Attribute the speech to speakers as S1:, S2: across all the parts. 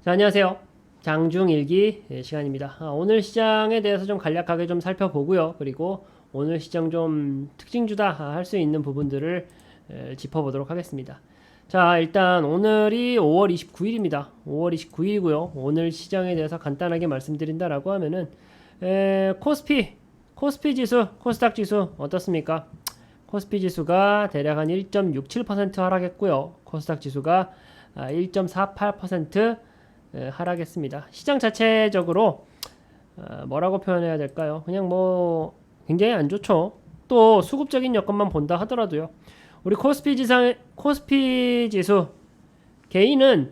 S1: 자, 안녕하세요. 장중일기 시간입니다. 오늘 시장에 대해서 좀 간략하게 좀 살펴보고요. 그리고 오늘 시장 좀 특징주다 할 수 있는 부분들을 짚어보도록 하겠습니다. 자, 일단 오늘이 5월 29일입니다. 5월 29일이고요. 오늘 시장에 대해서 간단하게 말씀드린다라고 하면은 코스피 지수, 코스닥 지수 어떻습니까? 코스피 지수가 대략 한 1.67% 하락했고요. 코스닥 지수가 1.48% 하락했습니다. 시장 자체적으로 뭐라고 표현해야 될까요? 그냥 뭐 굉장히 안 좋죠. 또 수급적인 여건만 본다 하더라도요. 우리 코스피 지수 개인은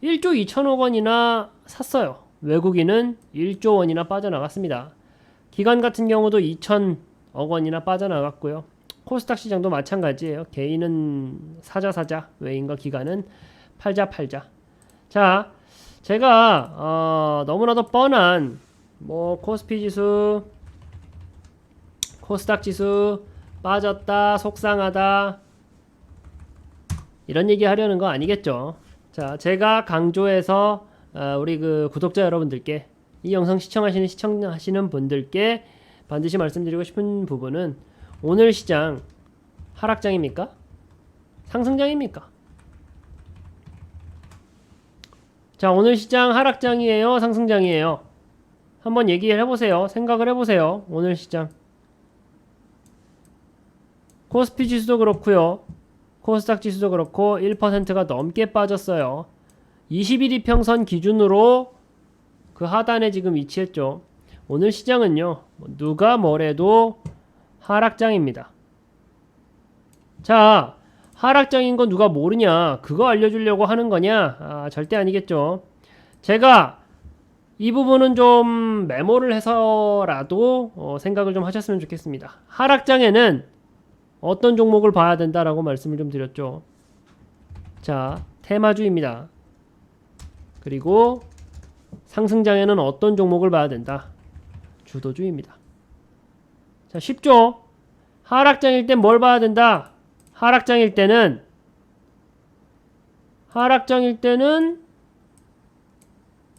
S1: 1조 2천억 원이나 샀어요. 외국인은 1조 원이나 빠져나갔습니다. 기관 같은 경우도 2천억 원이나 빠져나갔고요. 코스닥 시장도 마찬가지예요. 개인은 사자, 외인과 기관은 팔자. 자, 제가 너무나도 뻔한 뭐 코스피 지수, 코스닥 지수 빠졌다, 속상하다 이런 얘기 하려는 거 아니겠죠. 자, 제가 강조해서 우리 그 구독자 여러분들께 이 영상 시청하시는 분들께 반드시 말씀드리고 싶은 부분은 오늘 시장 하락장입니까? 상승장입니까? 자, 오늘 시장 하락장이에요? 상승장이에요? 한번 얘기를 해보세요. 생각을 해보세요. 오늘 시장. 코스피 지수도 그렇고요. 코스닥 지수도 그렇고 1%가 넘게 빠졌어요. 21 이평선 기준으로 그 하단에 지금 위치했죠. 오늘 시장은요. 누가 뭐래도 하락장입니다. 자, 하락장인 건 누가 모르냐? 그거 알려주려고 하는 거냐? 절대 아니겠죠. 제가 이 부분은 좀 메모를 해서라도 생각을 좀 하셨으면 좋겠습니다. 하락장에는 어떤 종목을 봐야 된다라고 말씀을 좀 드렸죠. 자, 테마주입니다. 그리고 상승장에는 어떤 종목을 봐야 된다? 주도주입니다. 자, 쉽죠? 하락장일 땐 뭘 봐야 된다? 하락장일 때는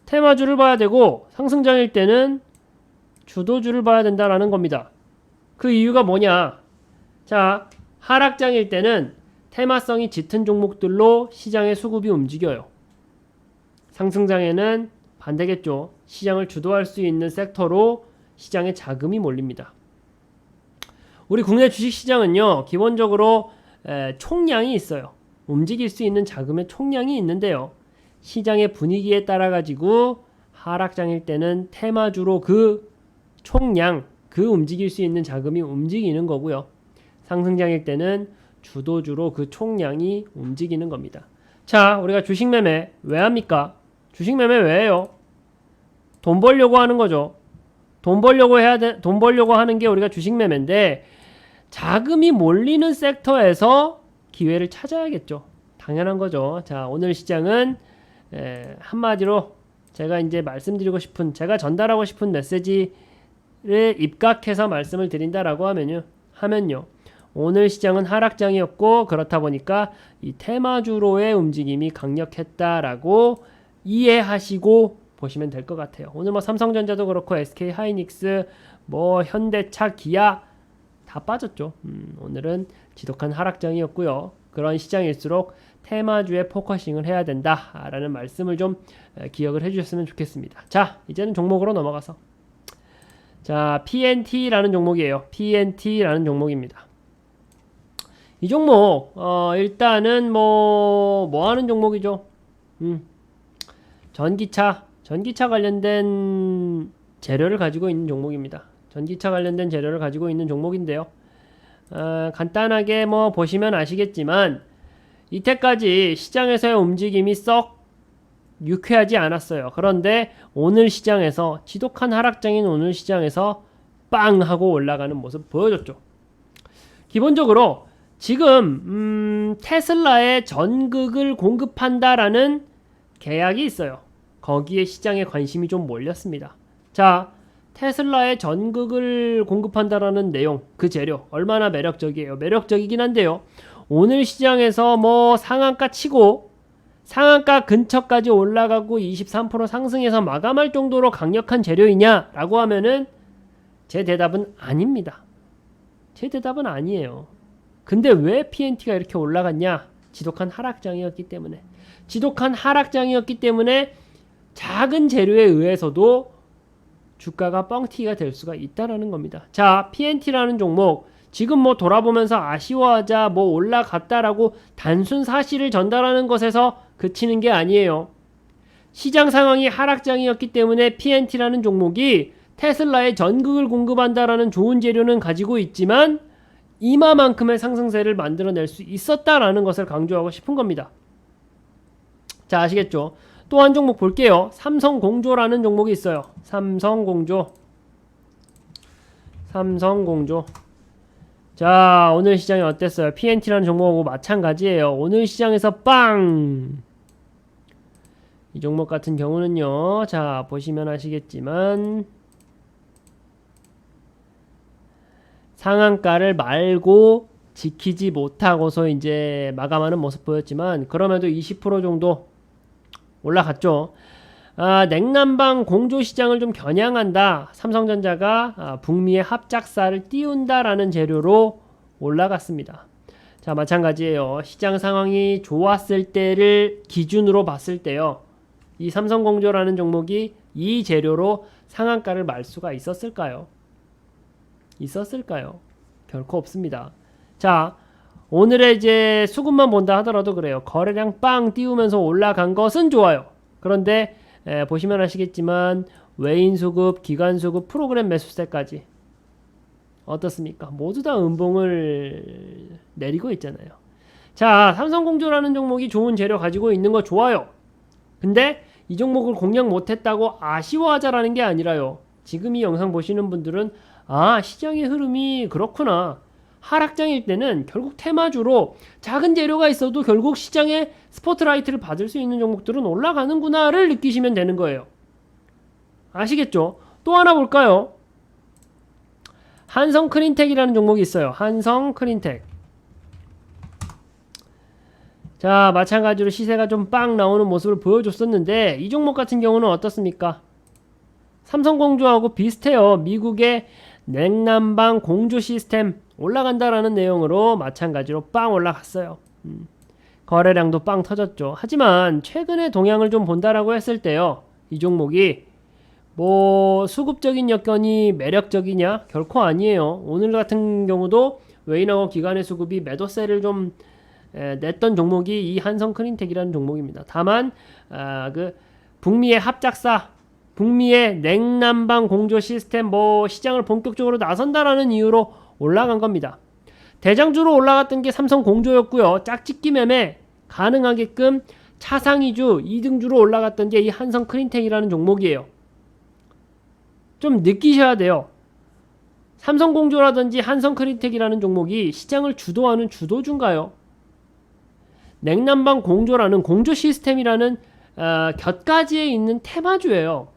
S1: 테마주를 봐야 되고 상승장일 때는 주도주를 봐야 된다라는 겁니다. 그 이유가 뭐냐? 자, 하락장일 때는 테마성이 짙은 종목들로 시장의 수급이 움직여요. 상승장에는 반대겠죠. 시장을 주도할 수 있는 섹터로 시장에 자금이 몰립니다. 우리 국내 주식시장은요, 기본적으로 총량이 있어요. 움직일 수 있는 자금의 총량이 있는데요. 시장의 분위기에 따라 가지고 하락장일 때는 테마주로 그 총량, 그 움직일 수 있는 자금이 움직이는 거고요. 상승장일 때는 주도주로 그 총량이 움직이는 겁니다. 자, 우리가 주식 매매 왜 합니까? 주식 매매 왜 해요? 돈 벌려고 하는 거죠. 돈 벌려고 하는 게 우리가 주식 매매인데 자금이 몰리는 섹터에서 기회를 찾아야겠죠. 당연한 거죠. 자, 오늘 시장은 한마디로 제가 이제 말씀드리고 싶은, 제가 전달하고 싶은 메시지를 입각해서 말씀을 드린다라고 하면요. 오늘 시장은 하락장이었고 그렇다 보니까 이 테마주로의 움직임이 강력했다라고 이해하시고 보시면 될 것 같아요. 오늘 뭐 삼성전자도 그렇고 SK 하이닉스, 뭐 현대차, 기아 다 빠졌죠. 오늘은 지독한 하락장이었고요. 그런 시장일수록 테마주에 포커싱을 해야 된다라는 말씀을 좀 기억을 해주셨으면 좋겠습니다. 자, 이제는 종목으로 넘어가서 자, PNT라는 종목이에요. PNT라는 종목입니다. 이 종목 일단은 뭐 하는 종목이죠? 전기차 관련된 재료를 가지고 있는 종목입니다. 전기차 관련된 재료를 가지고 있는 종목인데요. 간단하게 뭐 보시면 아시겠지만 이때까지 시장에서의 움직임이 썩 유쾌하지 않았어요. 그런데 오늘 시장에서 지독한 하락장인 오늘 시장에서 빵 하고 올라가는 모습 보여줬죠. 기본적으로 지금 테슬라에 전극을 공급한다라는 계약이 있어요. 거기에 시장에 관심이 좀 몰렸습니다. 자, 테슬라에 전극을 공급한다라는 내용, 그 재료 얼마나 매력적이에요. 매력적이긴 한데요. 오늘 시장에서 뭐 상한가 치고 상한가 근처까지 올라가고 23% 상승해서 마감할 정도로 강력한 재료이냐라고 하면은 제 대답은 아닙니다. 제 대답은 아니에요. 근데 왜 PNT가 이렇게 올라갔냐? 지독한 하락장이었기 때문에. 지독한 하락장이었기 때문에 작은 재료에 의해서도 주가가 뻥튀기가 될 수가 있다라는 겁니다. 자, PNT라는 종목 지금 뭐 돌아보면서 아쉬워하자 뭐 올라갔다라고 단순 사실을 전달하는 것에서 그치는 게 아니에요. 시장 상황이 하락장이었기 때문에 PNT라는 종목이 테슬라에 전극을 공급한다라는 좋은 재료는 가지고 있지만 이마만큼의 상승세를 만들어낼 수 있었다라는 것을 강조하고 싶은 겁니다. 자, 아시겠죠? 또 한 종목 볼게요. 삼성공조라는 종목이 있어요. 삼성공조. 자, 오늘 시장이 어땠어요? PNT라는 종목하고 마찬가지예요. 오늘 시장에서 빵! 이 종목 같은 경우는요. 자, 보시면 아시겠지만 상한가를 말고 지키지 못하고서 이제 마감하는 모습 보였지만 그럼에도 20% 정도 올라갔죠. 냉난방 공조 시장을 좀 겨냥한다. 삼성전자가 북미의 합작사를 띄운다라는 재료로 올라갔습니다. 자, 마찬가지예요. 시장 상황이 좋았을 때를 기준으로 봤을 때요. 이 삼성공조라는 종목이 이 재료로 상한가를 말 수가 있었을까요? 결코 없습니다. 자, 오늘의 이제 수급만 본다 하더라도 그래요. 거래량 빵 띄우면서 올라간 것은 좋아요. 그런데 보시면 아시겠지만 외인 수급, 기관 수급, 프로그램 매수세까지 어떻습니까? 모두 다 음봉을 내리고 있잖아요. 자, 삼성공조라는 종목이 좋은 재료 가지고 있는 거 좋아요. 근데 이 종목을 공략 못했다고 아쉬워하자라는 게 아니라요. 지금 이 영상 보시는 분들은 시장의 흐름이 그렇구나. 하락장일 때는 결국 테마주로 작은 재료가 있어도 결국 시장의 스포트라이트를 받을 수 있는 종목들은 올라가는구나를 느끼시면 되는 거예요. 아시겠죠? 또 하나 볼까요? 한성크린텍이라는 종목이 있어요. 한성크린텍. 자, 마찬가지로 시세가 좀 빵 나오는 모습을 보여줬었는데 이 종목 같은 경우는 어떻습니까? 삼성공조하고 비슷해요. 미국의 냉난방 공조 시스템 올라간다라는 내용으로 마찬가지로 빵 올라갔어요. 거래량도 빵 터졌죠. 하지만 최근에 동향을 좀 본다라고 했을 때요. 이 종목이 뭐 수급적인 여건이 매력적이냐? 결코 아니에요. 오늘 같은 경우도 외인하고 기관의 수급이 매도세를 좀 냈던 종목이 이 한성크린텍이라는 종목입니다. 다만 그 북미의 합작사, 북미의 냉난방 공조 시스템 뭐 시장을 본격적으로 나선다라는 이유로 올라간 겁니다. 대장주로 올라갔던 게 삼성공조였고요. 짝짓기 매매 가능하게끔 차상위주 2등주로 올라갔던 게 이 한성크린텍이라는 종목이에요. 좀 느끼셔야 돼요. 삼성공조라든지 한성크린텍이라는 종목이 시장을 주도하는 주도주인가요? 냉난방 공조라는 공조 시스템이라는 곁가지에 있는 테마주예요.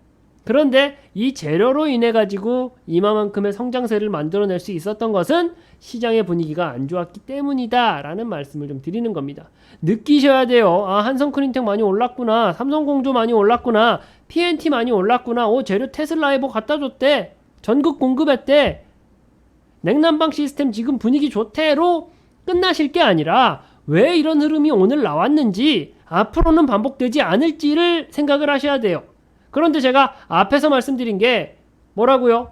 S1: 그런데 이 재료로 인해 가지고 이마만큼의 성장세를 만들어낼 수 있었던 것은 시장의 분위기가 안 좋았기 때문이다 라는 말씀을 좀 드리는 겁니다. 느끼셔야 돼요. 한성크린텍 많이 올랐구나, 삼성공조 많이 올랐구나, PNT 많이 올랐구나, 재료 테슬라에 뭐 갖다 줬대, 전국 공급했대, 냉난방 시스템 지금 분위기 좋대로 끝나실 게 아니라 왜 이런 흐름이 오늘 나왔는지 앞으로는 반복되지 않을지를 생각을 하셔야 돼요. 그런데 제가 앞에서 말씀드린 게 뭐라고요?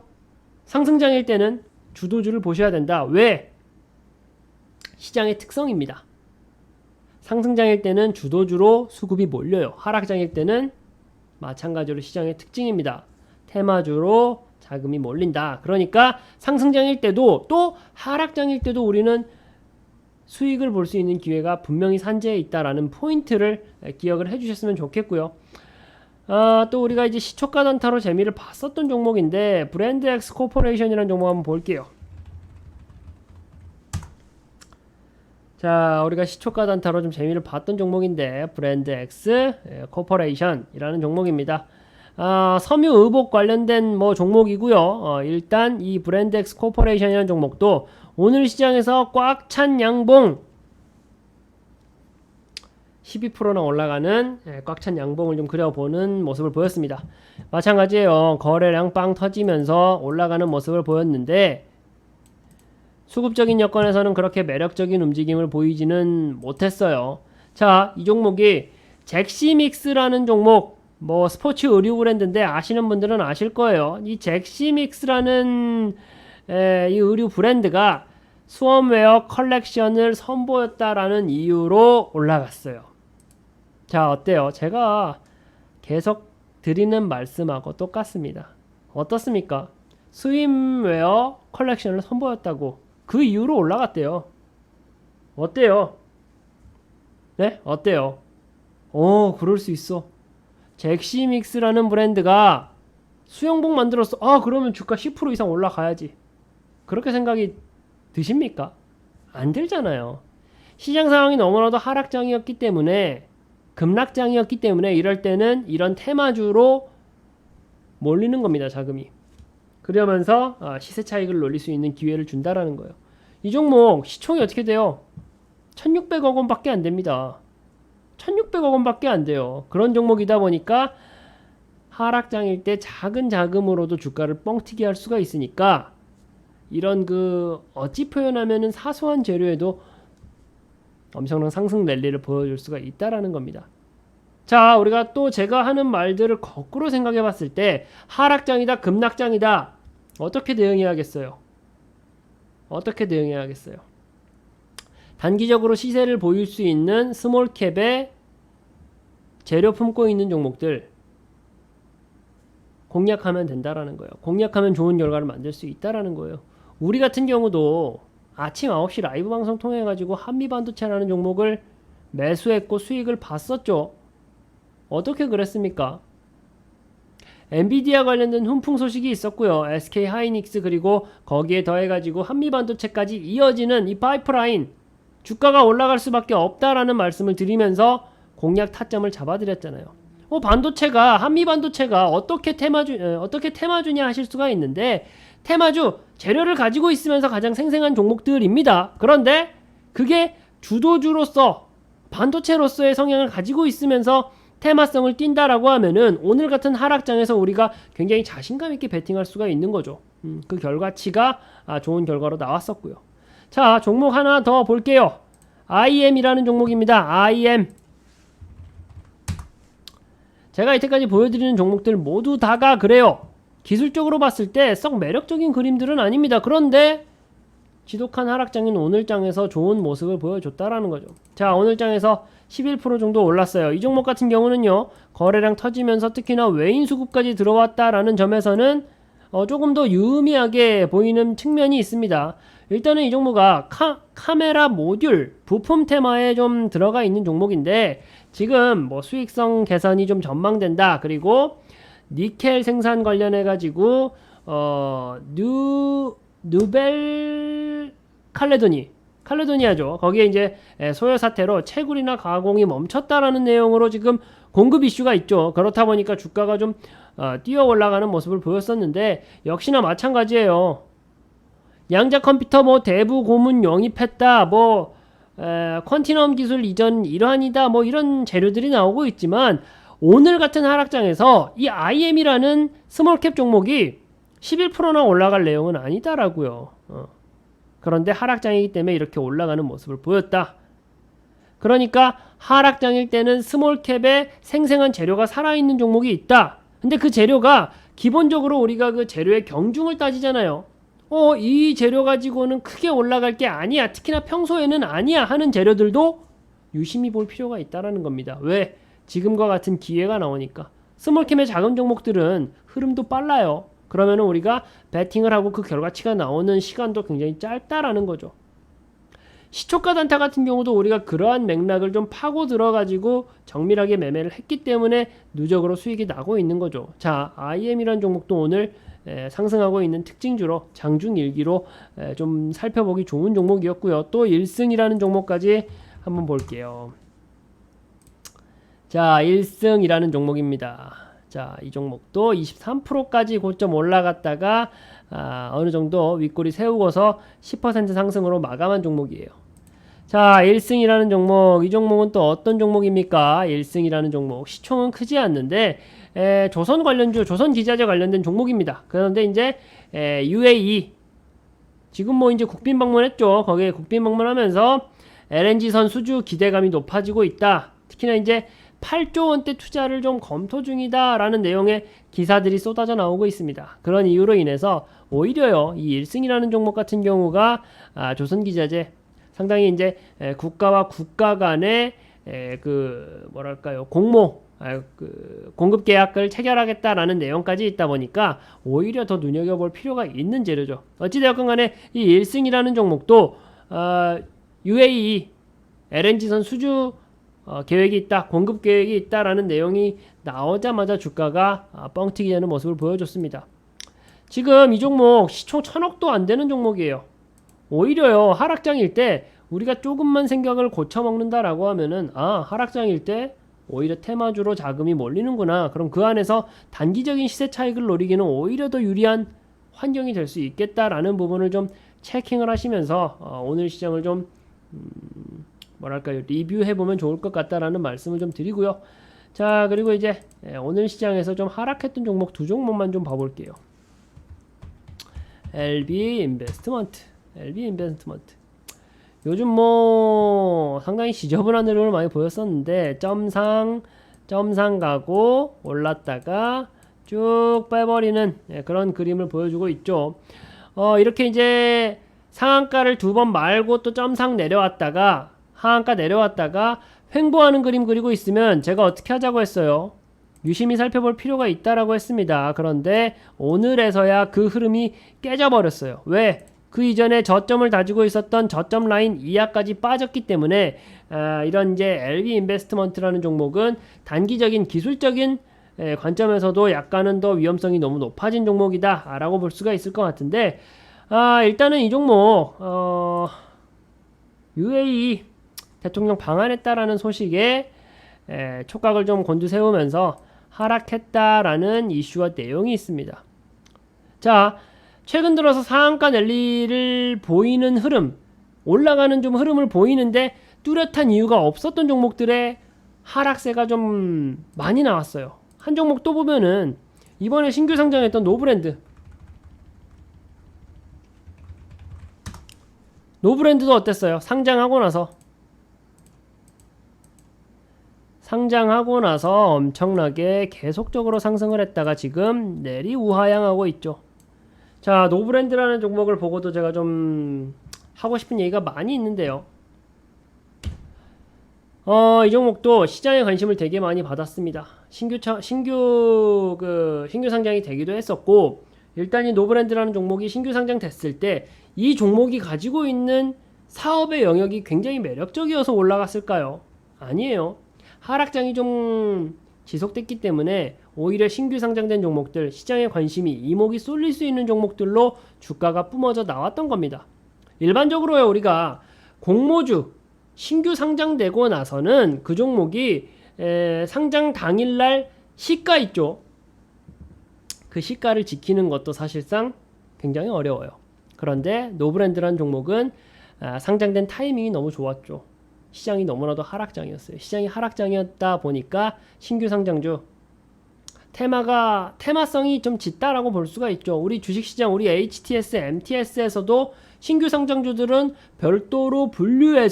S1: 상승장일 때는 주도주를 보셔야 된다. 왜? 시장의 특성입니다. 상승장일 때는 주도주로 수급이 몰려요. 하락장일 때는 마찬가지로 시장의 특징입니다. 테마주로 자금이 몰린다. 그러니까 상승장일 때도 또 하락장일 때도 우리는 수익을 볼 수 있는 기회가 분명히 산재해 있다라는 포인트를 기억을 해주셨으면 좋겠고요. 또 우리가 이제 시초가 단타로 재미를 봤었던 종목인데 브랜드엑스 코퍼레이션이라는 종목 한번 볼게요. 자, 우리가 시초가 단타로 좀 재미를 봤던 종목인데 브랜드엑스 코퍼레이션이라는 종목입니다. 섬유의복 관련된 뭐 종목이고요. 일단 이 브랜드엑스 코퍼레이션이라는 종목도 오늘 시장에서 꽉 찬 양봉 12%나 올라가는 꽉 찬 양봉을 좀 그려보는 모습을 보였습니다. 마찬가지예요. 거래량 빵 터지면서 올라가는 모습을 보였는데 수급적인 여건에서는 그렇게 매력적인 움직임을 보이지는 못했어요. 자, 이 종목이 잭시믹스라는 종목, 뭐 스포츠 의류 브랜드인데 아시는 분들은 아실 거예요. 이 잭시믹스라는 이 의류 브랜드가 스웜웨어 컬렉션을 선보였다라는 이유로 올라갔어요. 자, 어때요? 제가 계속 드리는 말씀하고 똑같습니다. 어떻습니까? 스윙웨어 컬렉션을 선보였다고 그 이유로 올라갔대요. 어때요? 네? 어때요? 그럴 수 있어. 잭시믹스라는 브랜드가 수영복 만들었어. 그러면 주가 10% 이상 올라가야지. 그렇게 생각이 드십니까? 안 들잖아요. 시장 상황이 너무나도 하락장이었기 때문에, 급락장이었기 때문에 이럴 때는 이런 테마주로 몰리는 겁니다. 자금이. 그러면서 시세 차익을 노릴 수 있는 기회를 준다라는 거예요. 이 종목 시총이 어떻게 돼요? 1600억 원밖에 안 됩니다. 1600억 원밖에 안 돼요. 그런 종목이다 보니까 하락장일 때 작은 자금으로도 주가를 뻥튀기 할 수가 있으니까 이런 어찌 표현하면은 사소한 재료에도 엄청난 상승 랠리를 보여줄 수가 있다라는 겁니다. 자, 우리가 또 제가 하는 말들을 거꾸로 생각해 봤을 때 하락장이다, 급락장이다. 어떻게 대응해야겠어요? 어떻게 대응해야겠어요? 단기적으로 시세를 보일 수 있는 스몰캡에 재료 품고 있는 종목들 공략하면 된다라는 거예요. 공략하면 좋은 결과를 만들 수 있다라는 거예요. 우리 같은 경우도 아침 9시 라이브 방송 통해 가지고 한미반도체라는 종목을 매수했고 수익을 봤었죠. 어떻게 그랬습니까? 엔비디아 관련된 훈풍 소식이 있었고요. SK 하이닉스 그리고 거기에 더해 가지고 한미반도체까지 이어지는 이 파이프라인, 주가가 올라갈 수밖에 없다라는 말씀을 드리면서 공략 타점을 잡아드렸잖아요. 반도체가, 한미반도체가 어떻게 테마주냐 하실 수가 있는데, 테마주 재료를 가지고 있으면서 가장 생생한 종목들입니다. 그런데 그게 주도주로서 반도체로서의 성향을 가지고 있으면서 테마성을 띈다라고 하면은 오늘 같은 하락장에서 우리가 굉장히 자신감 있게 베팅할 수가 있는 거죠. 그 결과치가 좋은 결과로 나왔었고요. 자, 종목 하나 더 볼게요. IM이라는 종목입니다. IM. 제가 이때까지 보여드리는 종목들 모두 다가 그래요. 기술적으로 봤을 때 썩 매력적인 그림들은 아닙니다. 그런데 지독한 하락장인 오늘장에서 좋은 모습을 보여줬다라는 거죠. 자, 오늘장에서 11% 정도 올랐어요. 이 종목 같은 경우는요, 거래량 터지면서 특히나 외인 수급까지 들어왔다라는 점에서는 조금 더 유의미하게 보이는 측면이 있습니다. 일단은 이 종목가 카메라 모듈 부품 테마에 좀 들어가 있는 종목인데 지금 뭐 수익성 개선이 좀 전망된다. 그리고 니켈 생산 관련해 가지고 누벨 칼레도니아죠. 거기에 이제 소요 사태로 채굴이나 가공이 멈췄다라는 내용으로 지금 공급 이슈가 있죠. 그렇다 보니까 주가가 좀 뛰어 올라가는 모습을 보였었는데 역시나 마찬가지예요. 양자 컴퓨터 뭐 대부 고문 영입했다. 뭐 컨티넘 기술 이전 일환이다. 뭐 이런 재료들이 나오고 있지만 오늘 같은 하락장에서 이 IM이라는 스몰캡 종목이 11%나 올라갈 내용은 아니다라고요. 그런데 하락장이기 때문에 이렇게 올라가는 모습을 보였다. 그러니까 하락장일 때는 스몰캡에 생생한 재료가 살아있는 종목이 있다. 근데 그 재료가 기본적으로 우리가 그 재료의 경중을 따지잖아요. 이 재료 가지고는 크게 올라갈 게 아니야. 특히나 평소에는 아니야 하는 재료들도 유심히 볼 필요가 있다라는 겁니다. 왜? 지금과 같은 기회가 나오니까. 스몰캡의 작은 종목들은 흐름도 빨라요. 그러면은 우리가 베팅을 하고 그 결과치가 나오는 시간도 굉장히 짧다라는 거죠. 시초가 단타 같은 경우도 우리가 그러한 맥락을 좀 파고 들어가지고 정밀하게 매매를 했기 때문에 누적으로 수익이 나고 있는 거죠. 자, IM이라는 종목도 오늘 상승하고 있는 특징주로 장중일기로 좀 살펴보기 좋은 종목이었고요. 또 1승이라는 종목까지 한번 볼게요. 자, 1승이라는 종목입니다. 자, 이 종목도 23%까지 고점 올라갔다가 어느 정도 윗꼬리 세우고서 10% 상승으로 마감한 종목이에요. 자, 1승이라는 종목, 이 종목은 또 어떤 종목입니까? 1승이라는 종목, 시총은 크지 않는데 조선 관련주, 조선 기자재 관련된 종목입니다. 그런데 이제 UAE 지금 뭐 이제 국빈 방문했죠. 거기에 국빈 방문하면서 LNG선 수주 기대감이 높아지고 있다. 특히나 이제 8조 원대 투자를 좀 검토 중이다라는 내용의 기사들이 쏟아져 나오고 있습니다. 그런 이유로 인해서 오히려요, 이 1승이라는 종목 같은 경우가 조선기자재 상당히 이제 국가와 국가 간의 그 뭐랄까요, 공급 계약을 체결하겠다라는 내용까지 있다 보니까 오히려 더 눈여겨볼 필요가 있는 재료죠. 어찌되었건 간에 이 1승이라는 종목도 UAE LNG선 수주 계획이 있다, 공급 계획이 있다라는 내용이 나오자마자 주가가 뻥튀기 되는 모습을 보여줬습니다. 지금 이 종목 시총 1000억도 안 되는 종목이에요. 오히려요, 하락장일 때 우리가 조금만 생각을 고쳐먹는다라고 하면은 하락장일 때 오히려 테마주로 자금이 몰리는구나. 그럼 그 안에서 단기적인 시세 차익을 노리기는 오히려 더 유리한 환경이 될 수 있겠다라는 부분을 좀 체킹을 하시면서 오늘 시장을 좀 뭐랄까요, 리뷰해보면 좋을 것 같다라는 말씀을 좀 드리고요. 자, 그리고 이제 오늘 시장에서 좀 하락했던 종목 두 종목만 좀 봐볼게요. LB 인베스트먼트 요즘 뭐 상당히 지저분한 흐름을 많이 보였었는데 점상 가고 올랐다가 쭉 빼버리는 그런 그림을 보여주고 있죠. 이렇게 이제 상한가를 두 번 말고 또 점상 내려왔다가 하한가 내려왔다가 횡보하는 그림 그리고 있으면 제가 어떻게 하자고 했어요? 유심히 살펴볼 필요가 있다라고 했습니다. 그런데 오늘에서야 그 흐름이 깨져버렸어요. 왜? 그 이전에 저점을 다지고 있었던 저점 라인 이하까지 빠졌기 때문에 이런 이제 LB 인베스트먼트라는 종목은 단기적인 기술적인 관점에서도 약간은 더 위험성이 너무 높아진 종목이다 라고 볼 수가 있을 것 같은데, 일단은 이 종목 UAE 대통령 방한했다라는 소식에 촉각을 좀 곤두세우면서 하락했다라는 이슈와 내용이 있습니다. 자, 최근 들어서 상한가 랠리를 보이는 흐름, 올라가는 좀 흐름을 보이는데 뚜렷한 이유가 없었던 종목들의 하락세가 좀 많이 나왔어요. 한 종목 또 보면은 이번에 신규 상장했던 노브랜드도 어땠어요? 상장하고 나서 엄청나게 계속적으로 상승을 했다가 지금 내리 우하향하고 있죠. 자, 노브랜드라는 종목을 보고도 제가 좀 하고 싶은 얘기가 많이 있는데요. 이 종목도 시장에 관심을 되게 많이 받았습니다. 신규 상장이 되기도 했었고, 일단 이 노브랜드라는 종목이 신규 상장 됐을 때 이 종목이 가지고 있는 사업의 영역이 굉장히 매력적이어서 올라갔을까요? 아니에요. 하락장이 좀 지속됐기 때문에 오히려 신규 상장된 종목들, 시장의 관심이 이목이 쏠릴 수 있는 종목들로 주가가 뿜어져 나왔던 겁니다. 일반적으로요, 우리가 공모주 신규 상장되고 나서는 그 종목이 상장 당일날 시가 있죠. 그 시가를 지키는 것도 사실상 굉장히 어려워요. 그런데 노브랜드라는 종목은 상장된 타이밍이 너무 좋았죠. 시장이 너무나도 하락장이었어요. 시장이 하락장이었다 보니까 신규 상장주 테마성이 좀 짙다라고 볼 수가 있죠. 우리 주식시장, 우리 HTS, MTS에서도 신규 상장주들은 별도로 분류해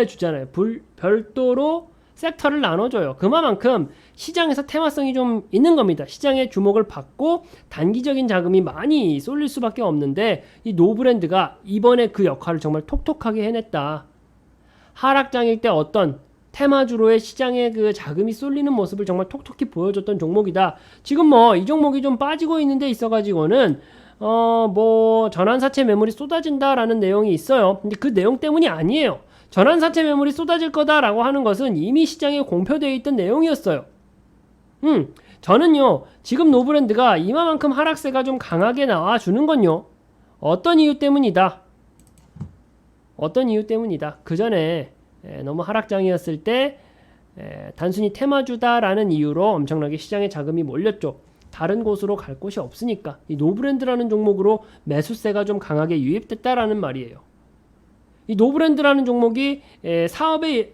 S1: 주잖아요. 별도로 섹터를 나눠줘요. 그만큼 시장에서 테마성이 좀 있는 겁니다. 시장의 주목을 받고 단기적인 자금이 많이 쏠릴 수밖에 없는데 이 노브랜드가 이번에 그 역할을 정말 톡톡하게 해냈다. 하락장일 때 어떤 테마주로의 시장에 그 자금이 쏠리는 모습을 정말 톡톡히 보여줬던 종목이다. 지금 뭐 이 종목이 좀 빠지고 있는 데 있어가지고는 뭐 전환사채 매물이 쏟아진다라는 내용이 있어요. 근데 그 내용 때문이 아니에요. 전환사채 매물이 쏟아질 거다라고 하는 것은 이미 시장에 공표되어 있던 내용이었어요. 저는요, 지금 노브랜드가 이만큼 하락세가 좀 강하게 나와주는 건요, 어떤 이유 때문이다. 그 전에 너무 하락장이었을 때 단순히 테마주다라는 이유로 엄청나게 시장에 자금이 몰렸죠. 다른 곳으로 갈 곳이 없으니까 이 노브랜드라는 종목으로 매수세가 좀 강하게 유입됐다라는 말이에요. 이 노브랜드라는 종목이 사업에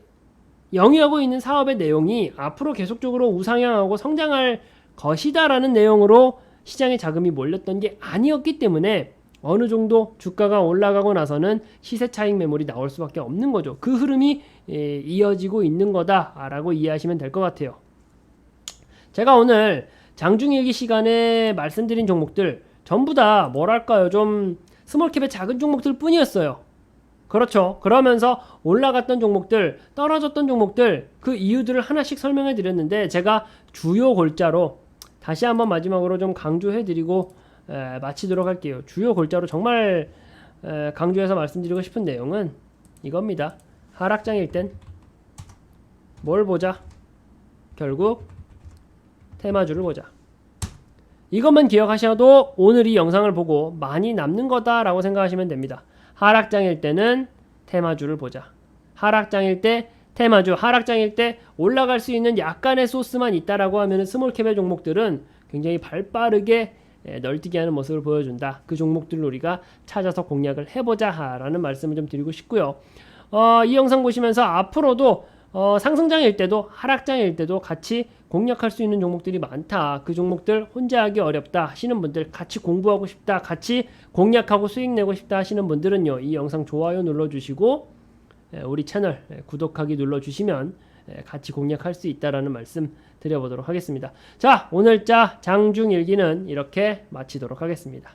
S1: 영위하고 있는 사업의 내용이 앞으로 계속적으로 우상향하고 성장할 것이다라는 내용으로 시장에 자금이 몰렸던 게 아니었기 때문에 어느 정도 주가가 올라가고 나서는 시세 차익 매물이 나올 수밖에 없는 거죠. 그 흐름이 이어지고 있는 거다라고 이해하시면 될 것 같아요. 제가 오늘 장중일기 시간에 말씀드린 종목들 전부 다 뭐랄까요, 좀 스몰캡의 작은 종목들 뿐이었어요. 그렇죠. 그러면서 올라갔던 종목들, 떨어졌던 종목들, 그 이유들을 하나씩 설명해 드렸는데, 제가 주요 골자로 다시 한번 마지막으로 좀 강조해 드리고 마치도록 할게요. 주요 골자로 정말 강조해서 말씀드리고 싶은 내용은 이겁니다. 하락장일 땐 뭘 보자? 결국 테마주를 보자. 이것만 기억하셔도 오늘 이 영상을 보고 많이 남는 거다라고 생각하시면 됩니다. 하락장일 때는 테마주를 보자. 하락장일 때 테마주, 하락장일 때 올라갈 수 있는 약간의 소스만 있다라고 하면 스몰캡의 종목들은 굉장히 발빠르게 널뛰기 하는 모습을 보여준다. 그 종목들을 우리가 찾아서 공략을 해보자 라는 말씀을 좀 드리고 싶고요. 이 영상 보시면서 앞으로도 상승장일 때도 하락장일 때도 같이 공략할 수 있는 종목들이 많다. 그 종목들 혼자 하기 어렵다 하시는 분들, 같이 공부하고 싶다, 같이 공략하고 수익 내고 싶다 하시는 분들은요, 이 영상 좋아요 눌러주시고 우리 채널 구독하기 눌러주시면 같이 공략할 수 있다라는 말씀 드려보도록 하겠습니다. 자, 오늘자 장중일기는 이렇게 마치도록 하겠습니다.